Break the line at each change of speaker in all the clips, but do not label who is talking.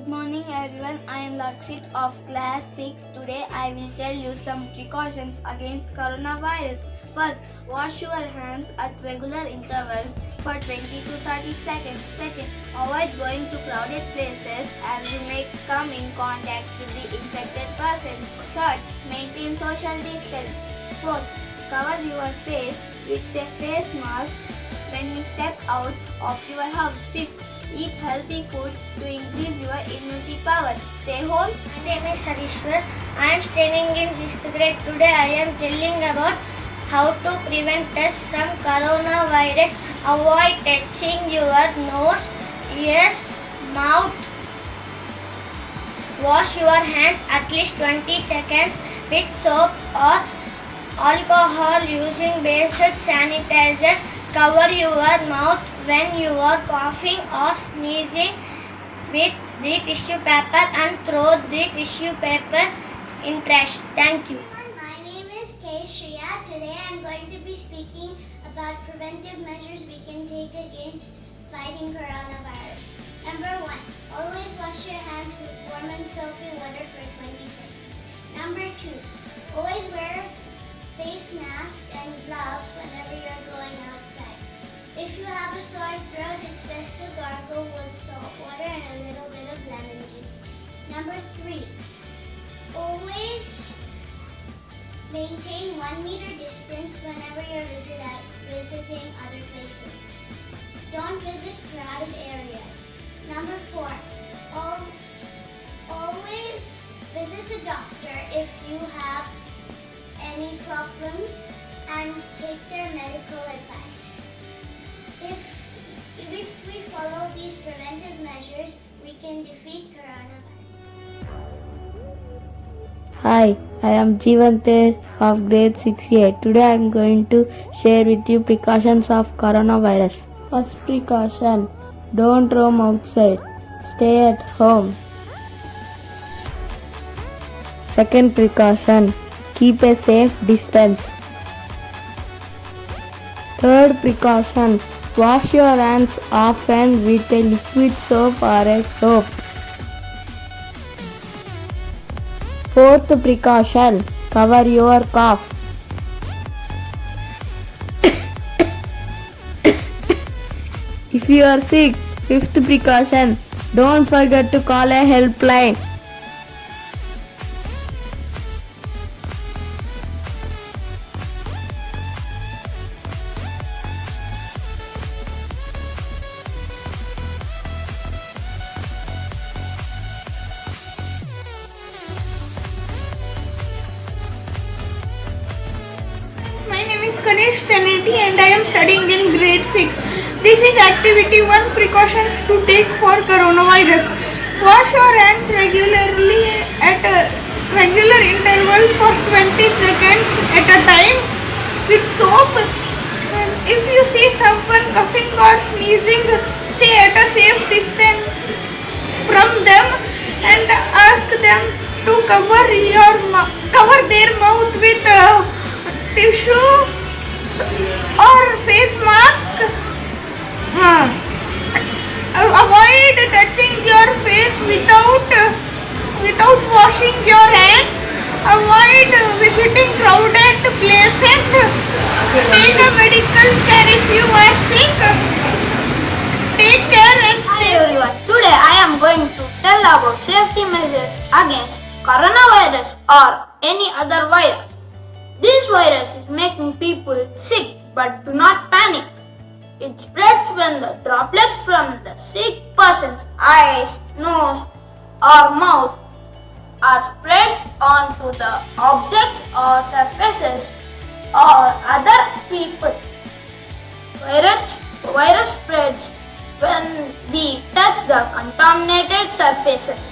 Good morning everyone. I am Lakshit of class 6. Today I will tell you some precautions against coronavirus. First, wash your hands at regular intervals for 20 to 30 seconds. Second, avoid going to crowded places as you may come in contact with the infected persons. Third, maintain social distance. Fourth, cover your face with a face mask when you step out of your house. Fifth, eat healthy food to increase your immunity power. Stay home.
My name is Sarishwar. I am studying in 6th grade. Today I am telling about how to prevent us from coronavirus. Avoid touching your nose, ears, mouth. Wash your hands at least 20 seconds with soap or alcohol using basic sanitizers. Cover your mouth when you are coughing or sneezing with the tissue paper and throw the tissue paper in trash. Thank you.
My name is K. Shreya. Today I am going to be speaking about preventive measures we can take against fighting coronavirus. Number 1. Always wash your hands with warm and soapy water for 20 seconds. Number 2. Always wear a face mask and gloves whenever you're going outside. If you have a sore throat, it's best to gargle with salt water and a little bit of lemon juice. Number 3. Always maintain 1 meter distance whenever you're visiting other places. Don't visit crowded areas. Number 4. Always visit a doctor if you have any problems and take their medical advice. If we follow these preventive measures, we can defeat coronavirus.
Hi, I am Jivante of grade 6A. Today I am going to share with you precautions of coronavirus. First precaution, don't roam outside. Stay at home. Second precaution, keep a safe distance. Third precaution, wash your hands often with a liquid soap or a soap. Fourth precaution, cover your cough. If you are sick, fifth precaution, don't forget to call a helpline.
My name is Ganesh Teneti and I am studying in grade 6. This is activity 1, precautions to take for coronavirus. Wash your hands regularly at regular intervals for 20 seconds at a time with soap. And if you see someone coughing or sneezing, stay at a safe distance from them and ask them to cover their mouth with tissue or face mask. Avoid touching your face without washing your hands. Avoid visiting crowded places. Take a medical care if you are sick. Take care and
Hi everyone. Today I am going to tell about safety measures against coronavirus or any other virus. This virus is making people sick, but do not panic. It spreads when the droplets from the sick person's eyes, nose or mouth are spread onto the objects or surfaces or other people. Virus spreads when we touch the contaminated surfaces.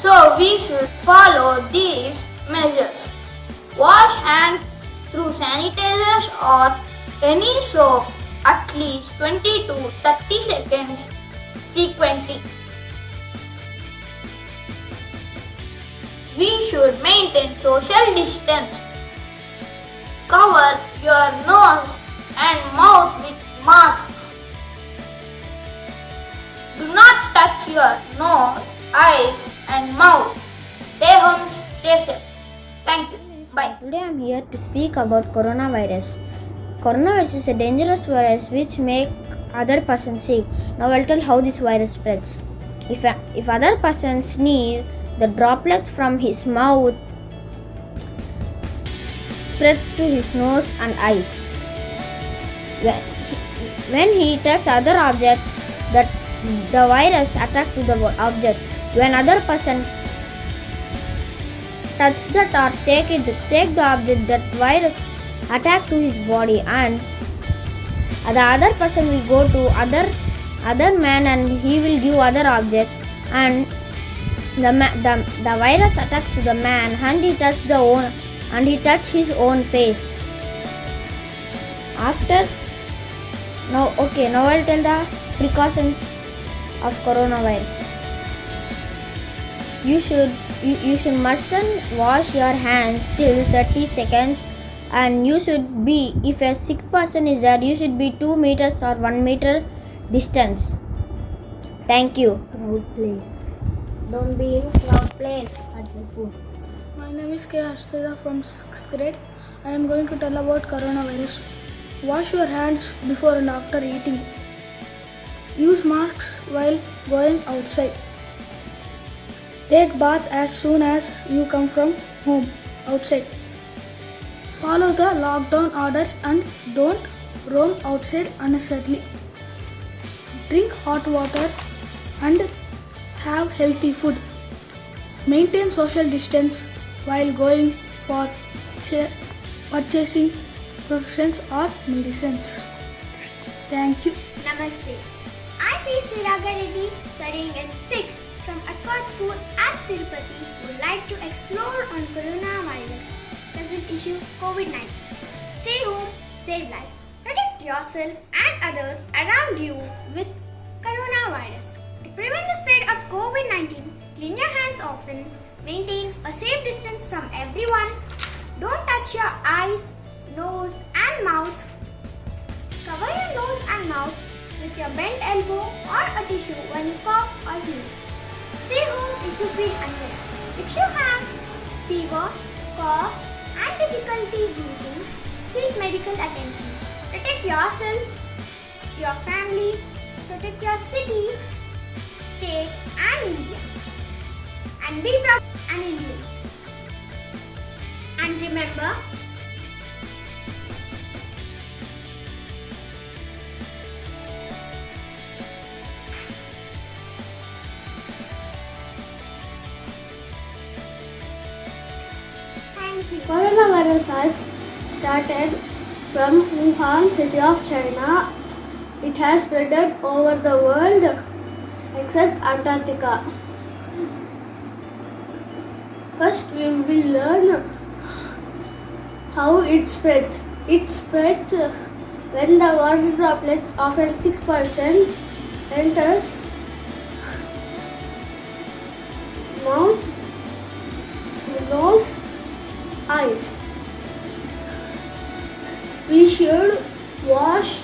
So we should follow these measures. Wash hands through sanitizers or any soap at least 20 to 30 seconds frequently. We should maintain social distance. Cover your nose and mouth with masks. Do not touch
your nose, eyes and mouth. Stay home, stay safe. Thank you. Bye.
Today I am here to speak about coronavirus. Coronavirus is a dangerous virus which make other person sick. Now I'll tell how this virus spreads. If other person sneeze, the droplets from his mouth spreads to his nose and eyes. When he touch other objects, the virus attack to the object. When other person touch that or take the object, that virus attack to his body, and the other person will go to other man and he will give other objects, and the virus attacks to the man and he touch his own face. Now I'll tell the precautions of coronavirus. You should must wash your hands till 30 seconds, and you should be, if a sick person is there, you should be 2 meters or 1 meter distance. Thank you.
Crowd place. Don't be in crowd place at the food.
My name is K. Asteda from 6th grade. I am going to tell about coronavirus. Wash your hands before and after eating. Use masks while going outside. Take bath as soon as you come from home outside. Follow the lockdown orders and don't roam outside unnecessarily. Drink hot water and have healthy food. Maintain social distance while going for purchasing prescriptions or medicines. Thank you.
Namaste. I'm P. Sriraga Reddy, studying in 6th from Accord School at Tirupati, would like to explore on coronavirus present issue COVID-19. Stay home, save lives. Protect yourself and others around you with coronavirus. To prevent the spread of COVID-19, clean your hands often, maintain a safe distance from everyone, don't touch your eyes, nose and mouth. Cover your nose and mouth with your bent elbow or a tissue when you cough or sneeze. Stay home if you feel unwell. If you have fever, cough and difficulty breathing, seek medical attention. Protect yourself, your family, protect your city, state and India. And be proud and Indian. And remember, thank you.
Coronavirus has started from Wuhan, city of China. It has spread over the world except Antarctica. First, we will learn how it spreads. It spreads when the water droplets of a sick person enters mouth, nose, eyes. We should wash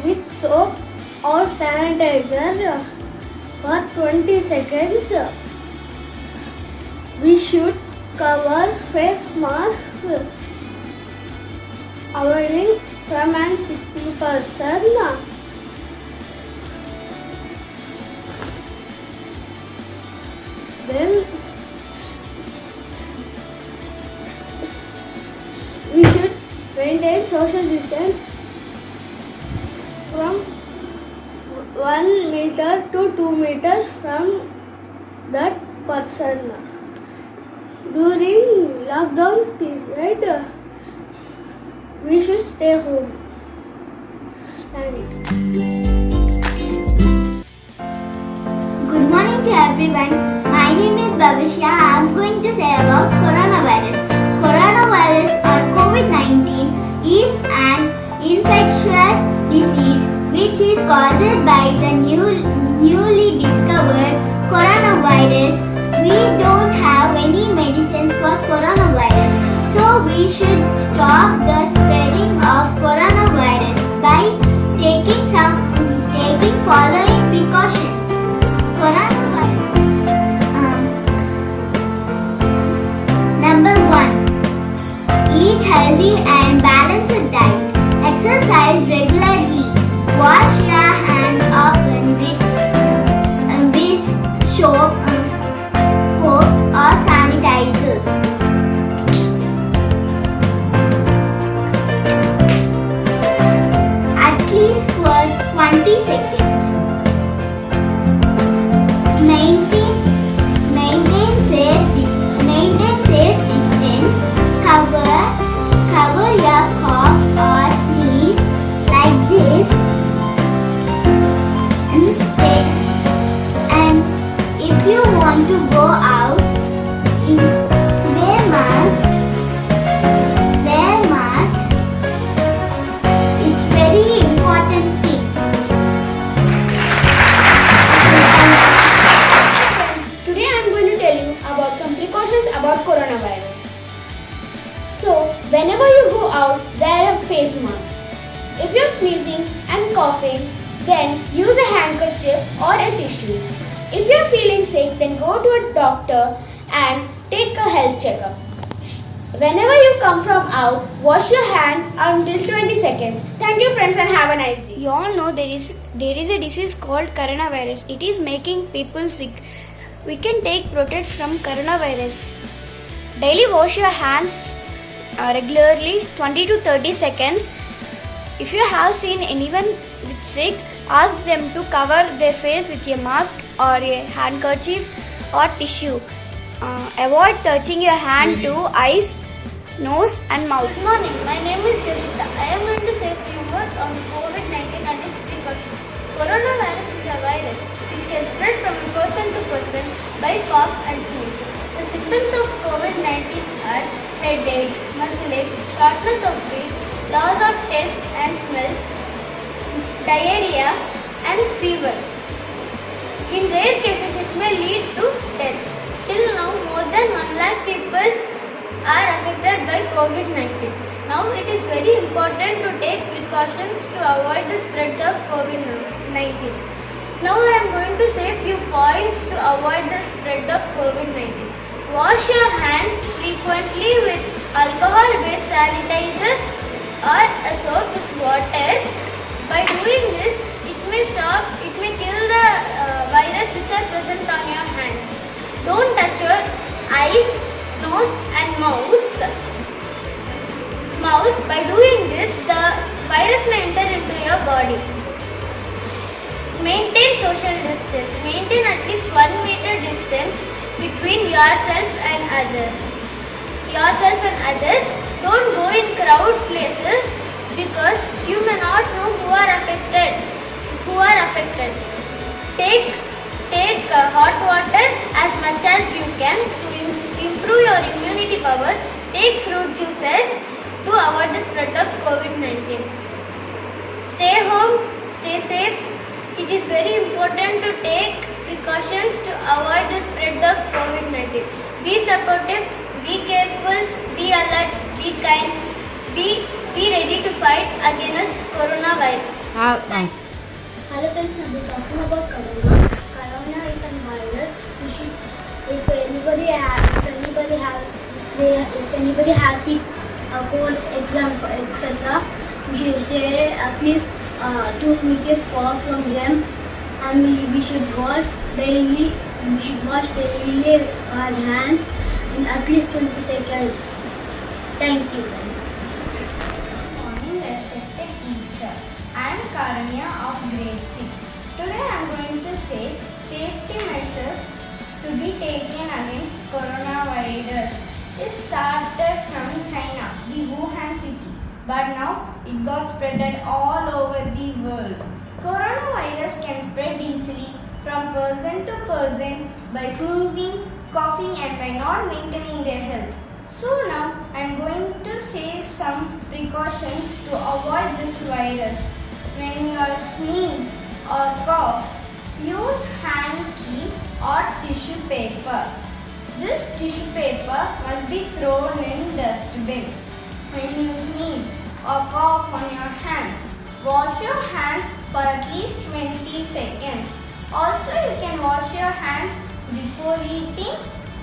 with soap or sanitizer for 20 seconds. We should cover face mask, avoiding from a sick person. Then we should maintain social distance from 1 meter to 2 meters from that person. During lockdown period, we should stay home. Thank you.
Good morning to everyone. My name is Bhavishya. I am going to say about coronavirus. Coronavirus or COVID-19 is an infectious disease which is caused by the newly discovered coronavirus. We don't have any medicines for coronavirus, so we should stop the spreading of coronavirus by taking following precautions. Coronavirus. Number 1. Eat healthy and balanced diet. Exercise regularly. Wash your hands often with soap, or sanitizers. At least for 20 seconds. Maintain safe distance. Cover your cough or sneeze like this and if you want to go out, wear masks. It's very important thing.
Friends, today I am going to tell you about some precautions about coronavirus. So, whenever you go out, wear a face mask. If you're sneezing and coughing, then use a handkerchief or a tissue. If you're feeling sick, then go to a doctor and take a health checkup. Whenever you come from out, wash your hand until 20 seconds. Thank you friends and have a nice day.
You all know there is a disease called coronavirus. It is making people sick. We can take protect from coronavirus. Daily wash your hands regularly 20 to 30 seconds. If you have seen anyone with sick, ask them to cover their face with a mask or a handkerchief or tissue. Avoid touching your hand to eyes, nose and mouth.
Good morning, my name is Yoshita. I am going to say a few words on COVID-19 and its precautions. Coronavirus is a virus which can spread from person to person by cough and sneeze. The symptoms of COVID-19 are headache, muscle ache, shortness of breath, loss of taste and smell, diarrhea and fever. In rare cases, it may lead to death. Till now, more than 1 lakh people are affected by COVID-19. Now, it is very important to take precautions to avoid the spread of COVID-19. Now, I am going to say a few points to avoid the spread of COVID-19. Wash your hands frequently with alcohol-based sanitizer or a soap with water. By doing this, it may kill the virus which are present on your hands. Don't touch your eyes, nose and mouth. By doing this, the virus may enter into your body. Maintain social distance. Maintain at least 1 meter distance between yourself and others. Don't go in crowd places because you may not know who are affected. Take hot water as much as you can to improve your immunity power. Take fruit juices to avoid the spread of COVID-19. Stay home, stay safe. It is very important to take precautions to avoid the spread of COVID-19. Be supportive, be careful, be alert, be kind, be ready to fight against coronavirus.
Hello friends, now we're talking about corona. Corona is a virus. If anybody has a cold, example, etc., we should stay at least 2 meters far from them, and we should wash daily. We should wash daily our hands in at least 20 seconds. Thank you, friends.
Good morning, respected teacher. I am Karanya of grade 6. Today I am going to say safety measures to be taken against coronavirus. It started from China, the Wuhan city, but now it got spreaded all over the world. Coronavirus can spread easily from person to person by sneezing, coughing and by not maintaining their health. So now I am going to say some precautions to avoid this virus. When you sneeze or cough, use handkerchief or tissue paper. This tissue paper must be thrown in dustbin. When you sneeze or cough on your hand, wash your hands for at least 20 seconds. Also, you can wash your hands before eating,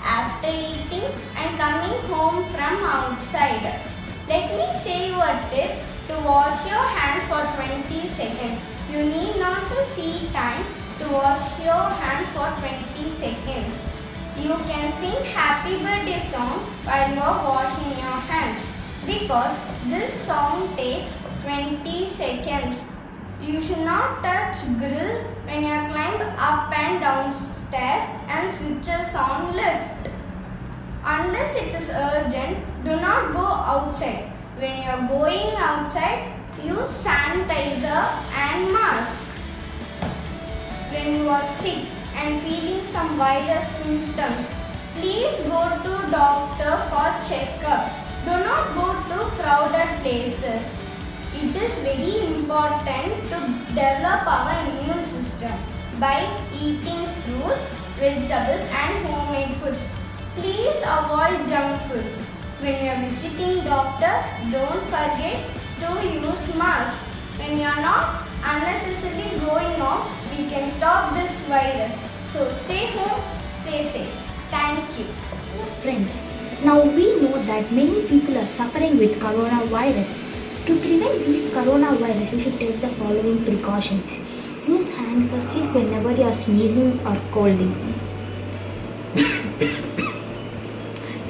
after eating, and coming home from outside. Let me say you a tip to wash your hands for 20 seconds. You need not to see time to wash your hands for 20 seconds. You can sing happy birthday song while you are washing your hands because this song takes 20 seconds. You should not touch grill when you climb up and down stairs and switches on lift. Unless it is urgent, do not go outside. When you are going outside, use sanitizer and mask. When you are sick and feeling some virus symptoms, please go to doctor for checkup. Do not go to crowded places. It is very important to develop our immune system by eating fruits, vegetables and homemade foods. Please avoid junk foods. When you are visiting doctor, don't forget to use mask. When you are not unnecessarily going out, we can stop this virus. So stay home, stay safe. Thank you.
Friends, now we know that many people are suffering with coronavirus. To prevent this coronavirus, we should take the following precautions. Use handkerchief whenever you are sneezing or colding.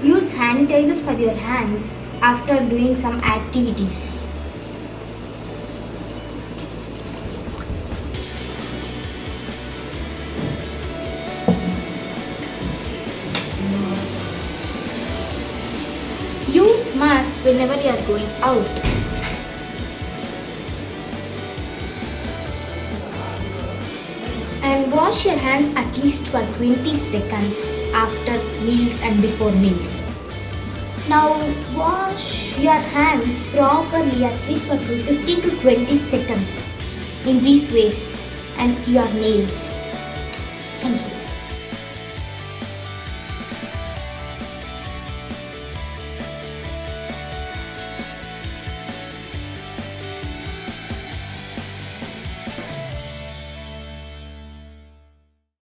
Use sanitizer for your hands after doing some activities. Use mask whenever you are going out. And wash your hands at least for 20 seconds after meals and before meals. Now wash your hands properly at least for 15 to 20 seconds in these ways and your nails. Thank you.